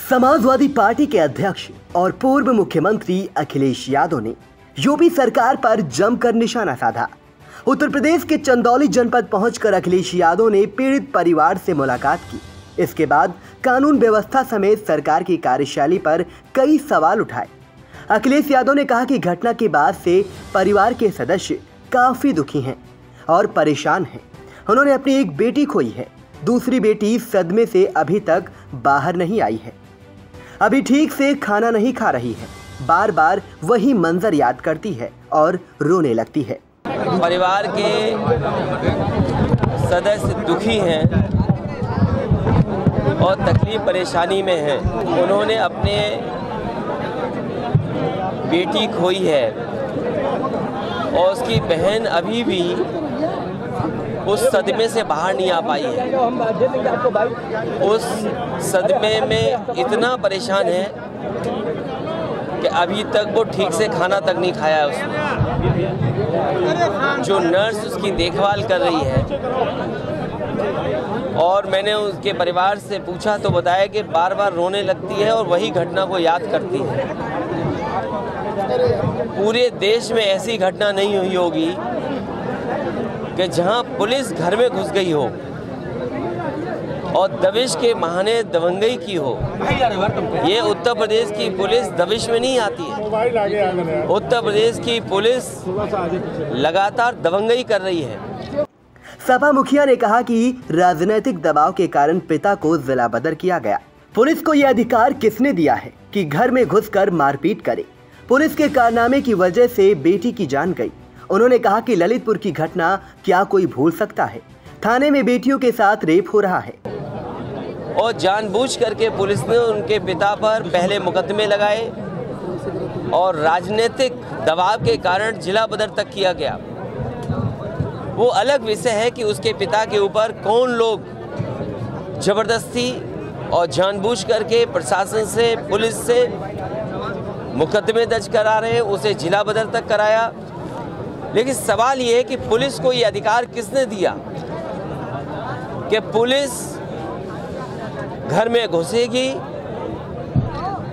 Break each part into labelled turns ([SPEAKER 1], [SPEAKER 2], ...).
[SPEAKER 1] Samajwadi party के अध्यक्ष और पूर्व मुख्यमंत्री अखिलेश यादव ने यूपी सरकार पर जमकर निशाना साधा। उत्तर प्रदेश के चंदौली जनपद पहुंचकर अखिलेश यादव ने पीड़ित परिवार से मुलाकात की। इसके बाद कानून व्यवस्था समेत सरकार की कार्यशैली पर कई सवाल उठाए। अखिलेश यादव ने कहा कि घटना के बाद से परिवार के सदस्य काफी दुखी हैं और परेशान हैं। उन्होंने अपनी एक बेटी खोई है, दूसरी बेटी सदमे से अभी तक बाहर नहीं आई है, अभी ठीक से खाना नहीं खा रही है, बार बार वही मंजर याद करती है और रोने लगती है।
[SPEAKER 2] परिवार के सदस्य दुखी हैं और तकलीफ परेशानी में हैं। उन्होंने अपने बेटी खोई है और उसकी बहन अभी भी उस सदमे से बाहर नहीं आ पाई है। उस सदमे में इतना परेशान है कि अभी तक वो ठीक से खाना तक नहीं खाया है उसने। जो नर्स उसकी देखभाल कर रही है, और मैंने उसके परिवार से पूछा तो बताया कि बार बार रोने लगती है और वही घटना को याद करती है। पूरे देश में ऐसी घटना नहीं हुई होगी कि जहां पुलिस घर में घुस गई हो और दबिश के बहाने दबंगई की हो। ये उत्तर प्रदेश की पुलिस दबिश में नहीं आती है। उत्तर प्रदेश की पुलिस लगातार दबंगई कर रही है।
[SPEAKER 1] सपा मुखिया ने कहा कि राजनीतिक दबाव के कारण पिता को जिला बदर किया गया। पुलिस को यह अधिकार किसने दिया है कि घर में घुसकर मारपीट करे? पुलिस के कारनामे की वजह से बेटी की जान गई। उन्होंने कहा कि ललितपुर की घटना क्या कोई भूल सकता है? थाने में बेटियों के साथ रेप हो रहा है
[SPEAKER 2] और जानबूझ करके पुलिस ने उनके पिता पर पहले मुकदमे लगाए और राजनीतिक दबाव के कारण जिला बदर तक किया गया। वो अलग विषय है कि उसके पिता के ऊपर कौन लोग जबरदस्ती और जानबूझ करके प्रशासन से, पुलिस से मुकदमे दर्ज करा रहे हैं, उसे जिला बदर तक कराया। लेकिन सवाल ये है कि पुलिस को ये अधिकार किसने दिया कि पुलिस घर में घुसेगी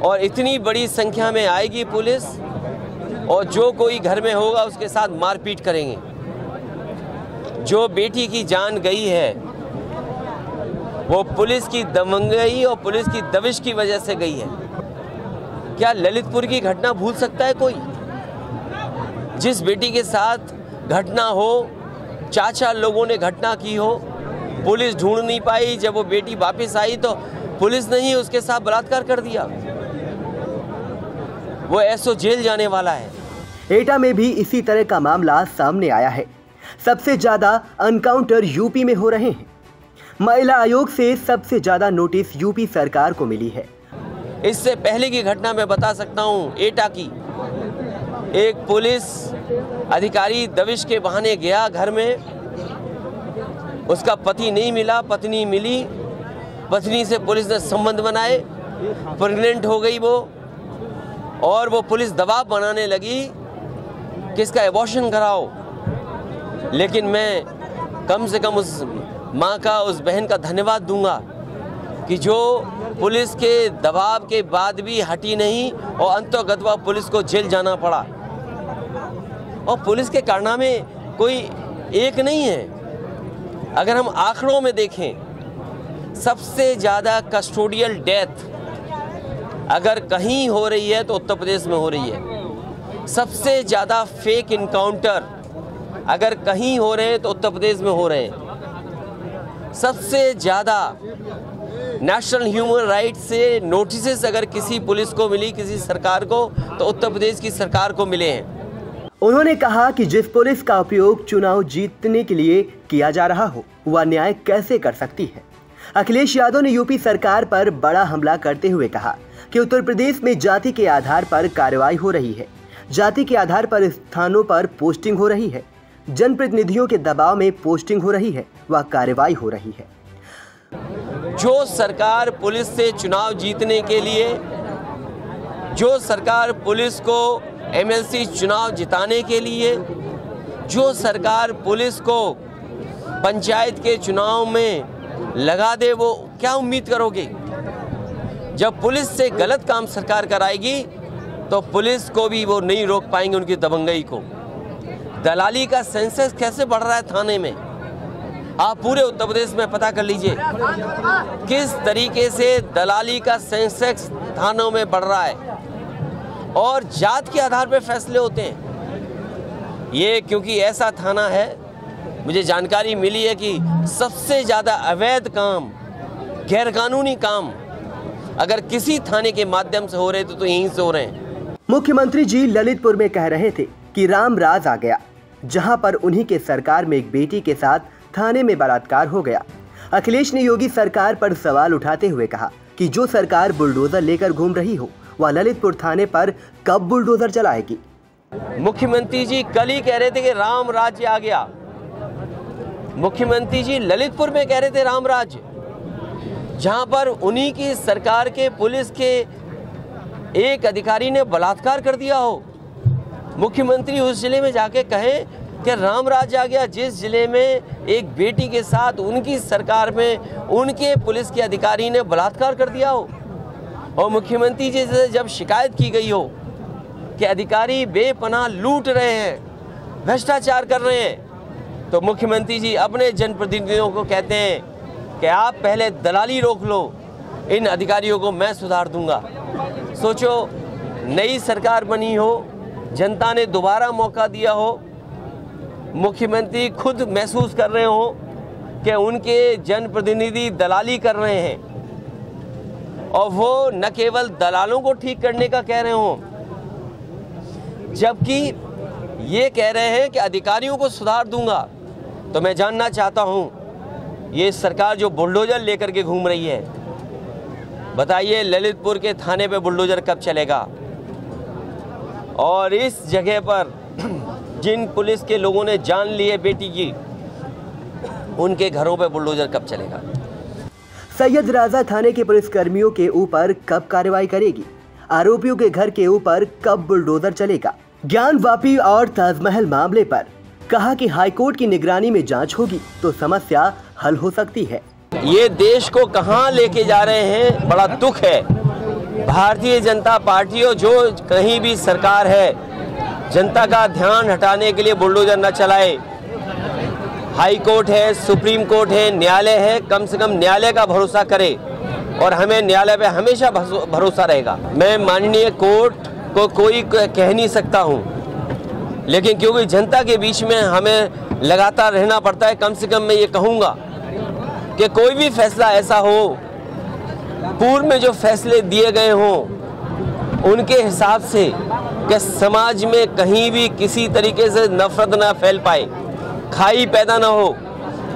[SPEAKER 2] और इतनी बड़ी संख्या में आएगी पुलिस और जो कोई घर में होगा उसके साथ मारपीट करेंगे। जो बेटी की जान गई है वो पुलिस की दबंगई और पुलिस की दबिश की वजह से गई है। क्या ललितपुर की घटना भूल सकता है कोई? जिस बेटी के साथ घटना हो, 4 लोगों ने घटना की हो, पुलिस ढूंढ नहीं पाई, जब वो बेटी वापस आई तो पुलिस ने ही उसके साथ बलात्कार कर दिया। वो ऐसो जेल जाने वाला है।
[SPEAKER 1] एटा में भी इसी तरह का मामला सामने आया है। सबसे ज्यादा एनकाउंटर यूपी में हो रहे हैं। महिला आयोग से सबसे ज्यादा नोटिस यूपी सरकार को मिली है।
[SPEAKER 2] इससे पहले की घटना मैं बता सकता हूँ। एटा की एक पुलिस अधिकारी दबिश के बहाने गया घर में, उसका पति नहीं मिला, पत्नी मिली, पत्नी से पुलिस ने संबंध बनाए, प्रेग्नेंट हो गई वो, और वो पुलिस दबाव बनाने लगी कि इसका एबॉर्शन कराओ। लेकिन मैं कम से कम उस माँ का, उस बहन का धन्यवाद दूंगा कि जो पुलिस के दबाव के बाद भी हटी नहीं और अंततः पुलिस को जेल जाना पड़ा। और पुलिस के कारनामे कोई एक नहीं है। अगर हम आंकड़ों में देखें, सबसे ज़्यादा कस्टोडियल डेथ अगर कहीं हो रही है तो उत्तर प्रदेश में हो रही है। सबसे ज़्यादा फेक इनकाउंटर अगर कहीं हो रहे हैं तो उत्तर प्रदेश में हो रहे हैं। सबसे ज़्यादा नेशनल ह्यूमन राइट से नोटिस अगर किसी पुलिस को मिली, किसी सरकार को, तो उत्तर प्रदेश की सरकार को मिले हैं।
[SPEAKER 1] उन्होंने कहा कि जिस पुलिस का उपयोग चुनाव जीतने के लिए किया जा रहा हो वह न्याय कैसे कर सकती है। अखिलेश यादव ने यूपी सरकार पर बड़ा हमला करते हुए कहा कि उत्तर प्रदेश में जाति के आधार पर कार्रवाई हो रही है, जाति के आधार पर स्थानों पर पोस्टिंग हो रही है, जनप्रतिनिधियों के दबाव में पोस्टिंग हो रही है, वह कार्रवाई हो रही है।
[SPEAKER 2] जो सरकार पुलिस से चुनाव जीतने के लिए, जो सरकार पुलिस को एमएलसी चुनाव जिताने के लिए, जो सरकार पुलिस को पंचायत के चुनाव में लगा दे, वो क्या उम्मीद करोगे? जब पुलिस से गलत काम सरकार कराएगी तो पुलिस को भी वो नहीं रोक पाएंगे उनकी दबंगई को। दलाली का सेंसेस कैसे बढ़ रहा है थाने में, आप पूरे उत्तर प्रदेश में पता कर लीजिए किस तरीके से दलाली का सेंसेक्स थानों में बढ़ रहा है और जात के आधार पर फैसले होते हैं। ये क्योंकि ऐसा थाना है, मुझे जानकारी मिली है कि सबसे ज़्यादा अवैध काम, गैरकानूनी काम अगर किसी थाने के माध्यम से हो रहे तो यहीं से हो रहे हैं।
[SPEAKER 1] मुख्यमंत्री जी ललितपुर में कह रहे थे कि राम राज आ गया, जहां पर उन्हीं के सरकार में एक बेटी के साथ थाने में बलात्कार हो गया। अखिलेश ने योगी सरकार पर सवाल उठाते हुए कहा कि जो सरकार बुलडोजर लेकर घूम रही हो वह ललितपुर थाने पर कब बुलडोजर चलाएगी।
[SPEAKER 2] मुख्यमंत्री जी कल ही कह रहे थे कि राम राज्य आ गया। मुख्यमंत्री जी ललितपुर में कह रहे थे राम राज्य, जहां पर उन्हीं की सरकार के पुलिस के एक अधिकारी ने बलात्कार कर दिया हो। मुख्यमंत्री उस जिले में जाके कहें कि राम राज्य आ गया, जिस जिले में एक बेटी के साथ उनकी सरकार में उनके पुलिस के अधिकारी ने बलात्कार कर दिया हो। और मुख्यमंत्री जी से जब शिकायत की गई हो कि अधिकारी बेपनाह लूट रहे हैं, भ्रष्टाचार कर रहे हैं, तो मुख्यमंत्री जी अपने जनप्रतिनिधियों को कहते हैं कि आप पहले दलाली रोक लो, इन अधिकारियों को मैं सुधार दूंगा। सोचो, नई सरकार बनी हो, जनता ने दोबारा मौका दिया हो, मुख्यमंत्री खुद महसूस कर रहे हो कि उनके जनप्रतिनिधि दलाली कर रहे हैं और वो न केवल दलालों को ठीक करने का कह रहे हो, जबकि ये कह रहे हैं कि अधिकारियों को सुधार दूंगा। तो मैं जानना चाहता हूँ, ये सरकार जो बुलडोजर लेकर के घूम रही है, बताइए ललितपुर के थाने पे बुलडोजर कब चलेगा? और इस जगह पर जिन पुलिस के लोगों ने जान ली है बेटी की, उनके घरों पे बुलडोजर कब चलेगा?
[SPEAKER 1] सैयद राजा थाने के पुलिसकर्मियों के ऊपर कब कार्रवाई करेगी? आरोपियों के घर के ऊपर कब बुलडोजर चलेगा? ज्ञानवापी और ताजमहल मामले पर कहा कि हाईकोर्ट की निगरानी में जांच होगी तो समस्या हल हो सकती है।
[SPEAKER 2] ये देश को कहां लेके जा रहे हैं, बड़ा दुख है। भारतीय जनता पार्टी और जो कहीं भी सरकार है, जनता का ध्यान हटाने के लिए बुलडोजर न चलाए। हाई कोर्ट है, सुप्रीम कोर्ट है, न्यायालय है, कम से कम न्यायालय का भरोसा करे और हमें न्यायालय पे हमेशा भरोसा रहेगा। मैं माननीय कोर्ट को कोई कह नहीं सकता हूँ, लेकिन क्योंकि जनता के बीच में हमें लगातार रहना पड़ता है, कम से कम मैं ये कहूँगा कि कोई भी फैसला ऐसा हो, पूर्व में जो फैसले दिए गए हों उनके हिसाब से, कि समाज में कहीं भी किसी तरीके से नफरत ना फैल पाए, खाई पैदा ना हो।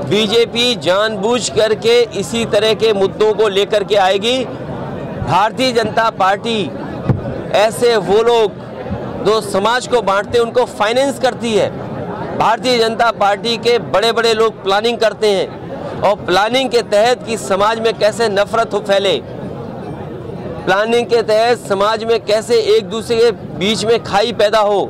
[SPEAKER 2] बीजेपी जानबूझ करके इसी तरह के मुद्दों को लेकर के आएगी। भारतीय जनता पार्टी ऐसे वो लोग जो समाज को बांटते हैं उनको फाइनेंस करती है। भारतीय जनता पार्टी के बड़े बड़े लोग प्लानिंग करते हैं और प्लानिंग के तहत कि समाज में कैसे नफरत हो फैले, प्लानिंग के तहत समाज में कैसे एक दूसरे के बीच में खाई पैदा हो,